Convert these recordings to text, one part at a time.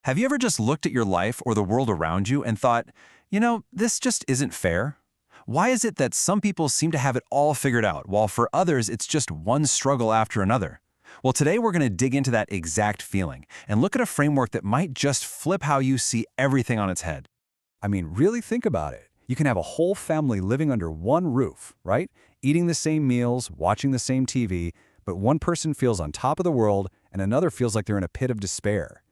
Have you ever just looked at your life or the world around you and thought, this just isn't fair? Why is it that some people seem to have it all figured out, while for others it's just one struggle after another? Well, today we're going to dig into that exact feeling and look at a framework that might just flip how you see everything on its head. I mean, really think about it. You can have a whole family living under one roof, right? Eating the same meals, watching the same TV, but one person feels on top of the world and another feels like they're in a pit of despair.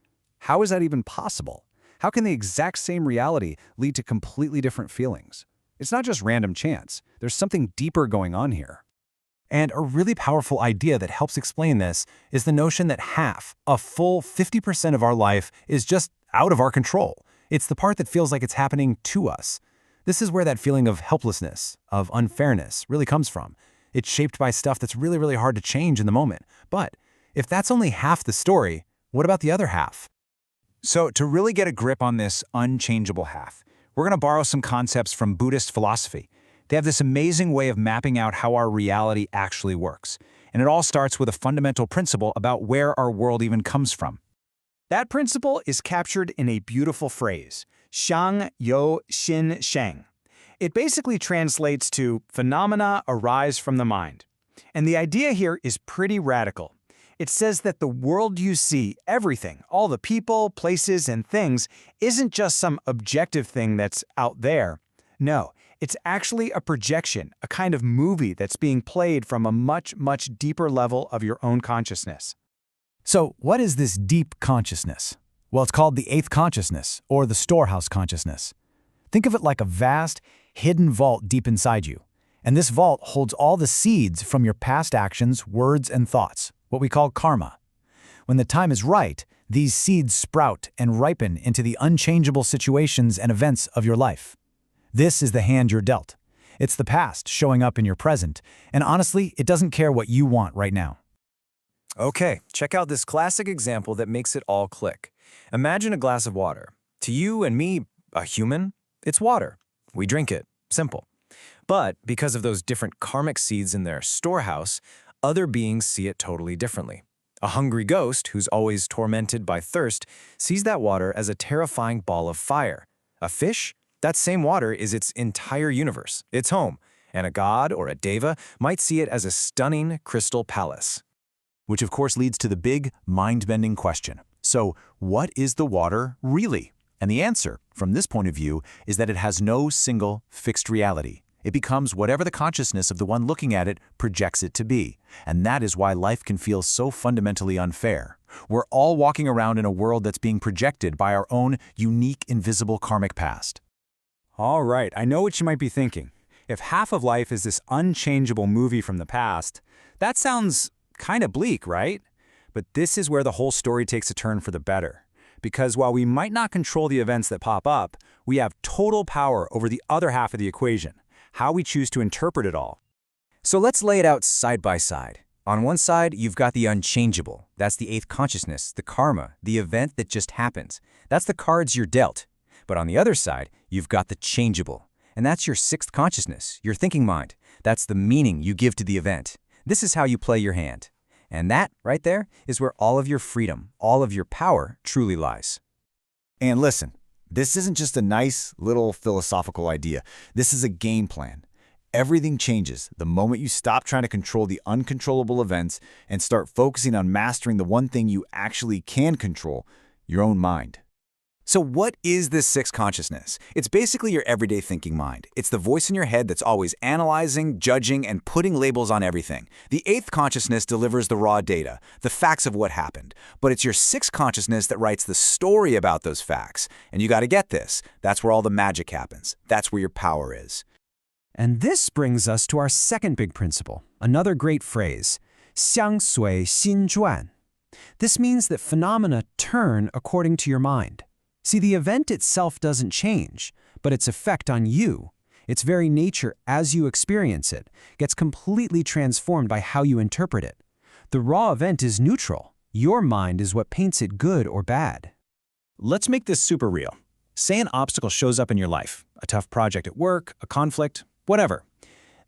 How is that even possible? How can the exact same reality lead to completely different feelings? It's not just random chance. There's something deeper going on here. And a really powerful idea that helps explain this is the notion that half, a full 50% of our life, is just out of our control. It's the part that feels like it's happening to us. This is where that feeling of helplessness, of unfairness, really comes from. It's shaped by stuff that's really, really hard to change in the moment. But if that's only half the story, what about the other half? So to really get a grip on this unchangeable half, we're going to borrow some concepts from Buddhist philosophy. They have this amazing way of mapping out how our reality actually works. And it all starts with a fundamental principle about where our world even comes from. That principle is captured in a beautiful phrase,向由心生. It basically translates to phenomena arise from the mind. And the idea here is pretty radical. It says that the world you see, everything, all the people, places, and things, isn't just some objective thing that's out there. No, it's actually a projection, a kind of movie that's being played from a much, much deeper level of your own consciousness. So what is this deep consciousness? Well, it's called the eighth consciousness, or the storehouse consciousness. Think of it like a vast, hidden vault deep inside you. And this vault holds all the seeds from your past actions, words, and thoughts, what we call karma. When the time is right, these seeds sprout and ripen into the unchangeable situations and events of your life. This is the hand you're dealt. It's the past showing up in your present, and honestly, it doesn't care what you want right now. Okay, check out this classic example that makes it all click. Imagine a glass of water. To you and me, a human, it's water. We drink it. Simple. But because of those different karmic seeds in their storehouse, other beings see it totally differently. A hungry ghost, who's always tormented by thirst, sees that water as a terrifying ball of fire. A fish? That same water is its entire universe, its home. And a god or a deva might see it as a stunning crystal palace. Which of course leads to the big, mind-bending question. So, what is the water really? And the answer, from this point of view, is that it has no single, fixed reality. It becomes whatever the consciousness of the one looking at it projects it to be. And that is why life can feel so fundamentally unfair. We're all walking around in a world that's being projected by our own unique, invisible karmic past. All right, I know what you might be thinking. If half of life is this unchangeable movie from the past, that sounds kind of bleak, right? But this is where the whole story takes a turn for the better. Because while we might not control the events that pop up, we have total power over the other half of the equation, how we choose to interpret it all. So let's lay it out side by side. On one side, you've got the unchangeable. That's the eighth consciousness, the karma, the event that just happens. That's the cards you're dealt. But on the other side, you've got the changeable. And that's your sixth consciousness, your thinking mind. That's the meaning you give to the event. This is how you play your hand. And that, right there, is where all of your freedom, all of your power truly lies. And listen, this isn't just a nice little philosophical idea. This is a game plan. Everything changes the moment you stop trying to control the uncontrollable events and start focusing on mastering the one thing you actually can control, your own mind. So what is this sixth consciousness? It's basically your everyday thinking mind. It's the voice in your head that's always analyzing, judging, and putting labels on everything. The eighth consciousness delivers the raw data, the facts of what happened. But it's your sixth consciousness that writes the story about those facts. And you got to get this. That's where all the magic happens. That's where your power is. And this brings us to our second big principle, another great phrase, 相随心转. This means that phenomena turn according to your mind. See, the event itself doesn't change, but its effect on you, its very nature as you experience it, gets completely transformed by how you interpret it. The raw event is neutral. Your mind is what paints it good or bad. Let's make this super real. Say an obstacle shows up in your life, a tough project at work, a conflict, whatever.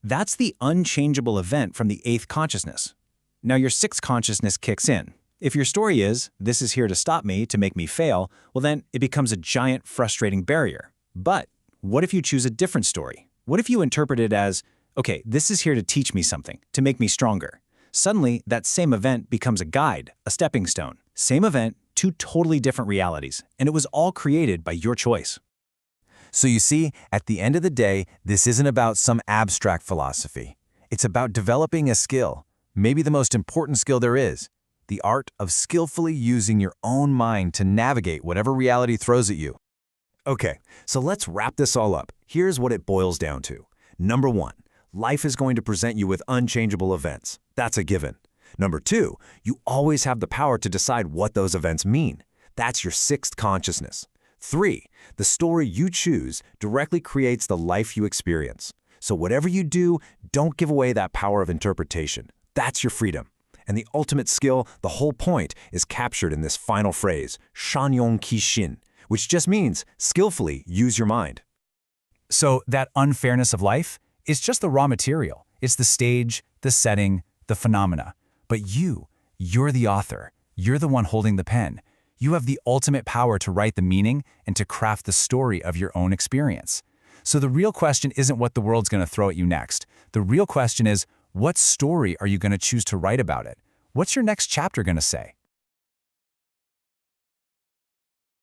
That's the unchangeable event from the eighth consciousness. Now your sixth consciousness kicks in. If your story is, this is here to stop me, to make me fail, well then it becomes a giant, frustrating barrier. But what if you choose a different story? What if you interpret it as, okay, this is here to teach me something, to make me stronger? Suddenly, that same event becomes a guide, a stepping stone. Same event, two totally different realities, and it was all created by your choice. So you see, at the end of the day, this isn't about some abstract philosophy. It's about developing a skill, maybe the most important skill there is, the art of skillfully using your own mind to navigate whatever reality throws at you. Okay, so let's wrap this all up. Here's what it boils down to. Number 1, life is going to present you with unchangeable events. That's a given. Number 2, you always have the power to decide what those events mean. That's your sixth consciousness. 3, the story you choose directly creates the life you experience. So whatever you do, don't give away that power of interpretation. That's your freedom. And the ultimate skill, the whole point, is captured in this final phrase, shanyong kishin, which just means skillfully use your mind. So that unfairness of life is just the raw material. It's the stage, the setting, the phenomena. But you're the author. You're the one holding the pen. You have the ultimate power to write the meaning and to craft the story of your own experience. So the real question isn't what the world's going to throw at you next. The real question is, what story are you going to choose to write about it? What's your next chapter going to say?